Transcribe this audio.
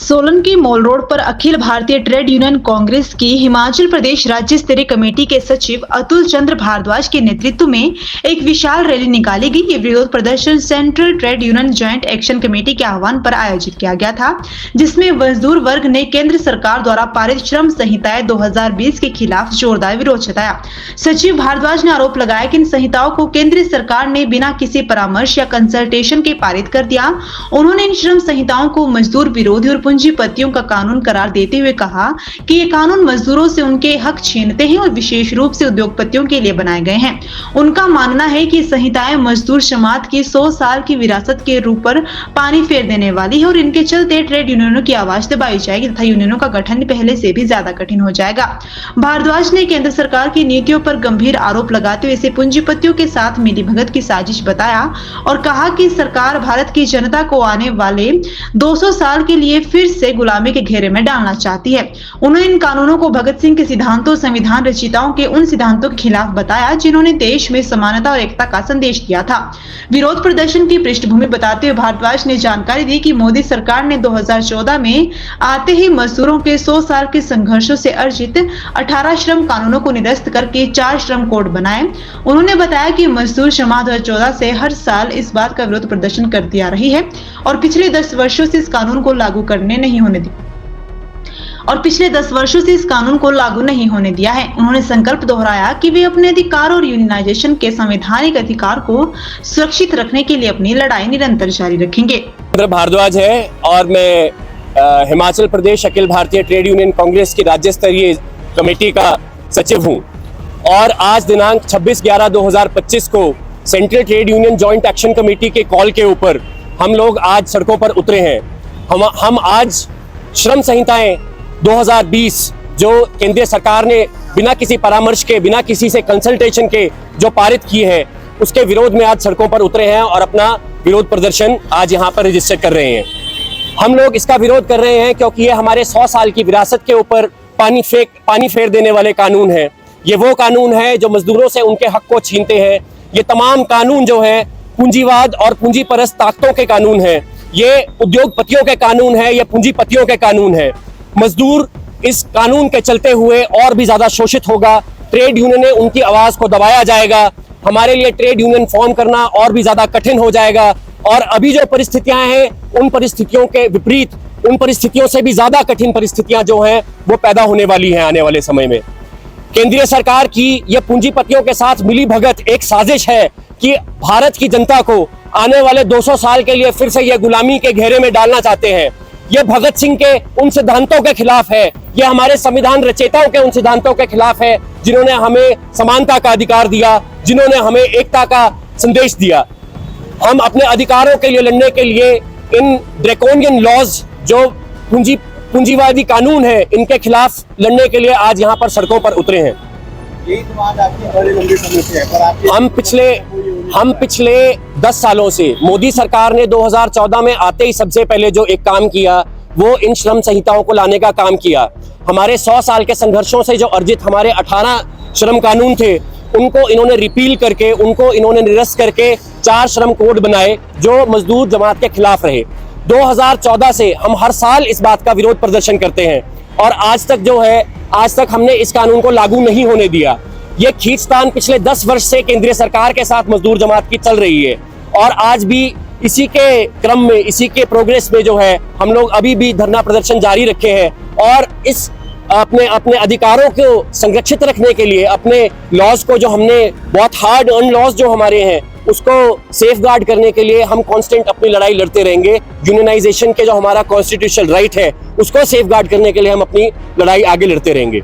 सोलन की mall road पर Akhil Bharatiya trade union Congress की हिमाचल प्रदेश राज्य स्तरीय कमेटी के सचिव अतुल चंद्र भारद्वाज के नेतृत्व में एक विशाल रैली निकाली गई। ये विरोध प्रदर्शन central trade union joint action committee के आह्वान पर आयोजित किया गया था, जिसमें मजदूर वर्ग ने केंद्र सरकार द्वारा पारित श्रम संहिताएं 2020 के खिलाफ जोरदार विरोध जताया। सचिव भारद्वाज ने आरोप लगाया कि इन संहिताओं को केंद्र सरकार ने बिना किसी परामर्श या कंसल्टेशन के पारित कर दिया। उन्होंने इन श्रम संहिताओं को मजदूर विरोधी और पूंजीपतियों का कानून करार देते हुए कहा कि ये कानून मजदूरों से उनके हक छीनते हैं और विशेष रूप से उद्योगपतियों के लिए बनाए गए हैं। उनका मानना है कि संहिताएं मजदूर समाज की 100 साल की विरासत के रूप पर पानी फेर देने वाली है और इनके चलते ट्रेड यूनियनों की आवाज दबाई जाएगी तथा यूनियनों का गठन पहले से भी ज्यादा कठिन हो जाएगा। भारद्वाज ने केंद्र सरकार की नीतियों पर गंभीर आरोप लगाते हुए इसे पूंजीपतियों के साथ मिलीभगत की साजिश बताया और कहा कि सरकार भारत की जनता को आने वाले 200 साल के लिए फिर से गुलामी के घेरे में डालना चाहती है। उन्होंने इन कानूनों को भगत सिंह के सिद्धांतों, संविधान रचयिताओं के उन सिद्धांतों के खिलाफ बताया जिन्होंने देश में समानता और एकता का संदेश दिया था। विरोध प्रदर्शन की पृष्ठभूमि बताते हुए भारद्वाज ने जानकारी दी कि मोदी सरकार ने 2014 में आते ही मजदूरों के 100 साल के संघर्षों से अर्जित 18 श्रम कानूनों को निरस्त करके 4 श्रम कोड बनाए। उन्होंने बताया कि मजदूर समाज 2014 से हर साल इस बात का विरोध प्रदर्शन करती आ रही है और पिछले 10 वर्षों से इस कानून को लागू नहीं होने दिया है। उन्होंने संकल्प दोहराया कि वे अपने अधिकार और यूनियनाइजेशन के संवैधानिक अधिकार को सुरक्षित रखने के लिए अपनी लड़ाई निरंतर जारी रखेंगे। भारद्वाज है और मैं हिमाचल प्रदेश अखिल भारतीय ट्रेड यूनियन कांग्रेस की राज्य स्तरीय कमेटी का सचिव हूं और आज दिनांक 26/11/2025 को central trade union joint action committee के कॉल के ऊपर हम लोग आज सड़कों पर उतरे हैं। हम आज श्रम संहिताएं 2020 जो केंद्रीय सरकार ने बिना किसी परामर्श के, बिना किसी से कंसल्टेशन के जो पारित की है, उसके विरोध में आज सड़कों पर उतरे हैं और अपना विरोध प्रदर्शन आज यहाँ पर रजिस्टर कर रहे हैं। हम लोग इसका विरोध कर रहे हैं क्योंकि ये हमारे 100 साल की विरासत के ऊपर पानी फेर देने वाले कानून है। ये वो कानून है जो मजदूरों से उनके हक को छीनते हैं। ये तमाम कानून जो है पूंजीवाद और पूंजीपरस्त ताकतों के कानून है। ये उद्योगपतियों के कानून है, ये पूंजीपतियों के कानून है। मजदूर इस कानून के चलते हुए और भी ज्यादा शोषित होगा। ट्रेड यूनियन ने उनकी आवाज को दबाया जाएगा। हमारे लिए ट्रेड यूनियन फॉर्म करना और भी ज्यादा कठिन हो जाएगा और अभी जो परिस्थितियां हैं उन परिस्थितियों के विपरीत, उन परिस्थितियों से भी ज्यादा कठिन परिस्थितियां जो हैं वो पैदा होने वाली हैं आने वाले समय में। केंद्रीय सरकार की यह पूंजीपतियों के साथ मिली भगत एक साजिश है कि भारत की जनता को आने वाले 200 साल के लिए फिर से यह गुलामी के घेरे में डालना चाहते हैं। यह भगत सिंह के उन सिद्धांतों के खिलाफ है, यह हमारे संविधान रचयिताओं के उन सिद्धांतों के खिलाफ है जिन्होंने हमें समानता का अधिकार दिया, जिन्होंने हमें एकता का संदेश दिया। हम अपने अधिकारों के लिए लड़ने के लिए इन ड्रैकोनियन लॉज जो पूंजीवादी कानून है, इनके खिलाफ लड़ने के लिए आज यहाँ पर सड़कों पर उतरे हैं। यही तो बात आपकी बड़ी लंबी समस्या है, पर हम पिछले 10 सालों से मोदी सरकार ने 2014 में आते ही सबसे पहले जो एक काम किया वो इन श्रम संहिताओं को लाने का काम किया। हमारे 100 साल के संघर्षों से जो अर्जित हमारे 18 श्रम कानून थे उनको इन्होंने रिपील करके, उनको इन्होंने निरस्त करके 4 श्रम कोड बनाए जो मजदूर जमात के खिलाफ रहे। 2014 से हम हर साल इस बात का विरोध प्रदर्शन करते हैं और आज तक हमने इस कानून को लागू नहीं होने दिया। ये खींचतान पिछले 10 वर्ष से केंद्रीय सरकार के साथ मजदूर जमात की चल रही है और आज भी इसी के क्रम में, इसी के प्रोग्रेस में जो है हम लोग अभी भी धरना प्रदर्शन जारी रखे हैं और इस अपने अधिकारों को संरक्षित रखने के लिए, अपने लॉज को जो हमने बहुत हार्ड अर्न लॉज जो हमारे हैं उसको सेफ गार्ड करने के लिए हम कांस्टेंट अपनी लड़ाई लड़ते रहेंगे। यूनियनाइजेशन के जो हमारा कॉन्स्टिट्यूशनल राइट है उसको सेफ गार्ड करने के लिए हम अपनी लड़ाई आगे लड़ते रहेंगे।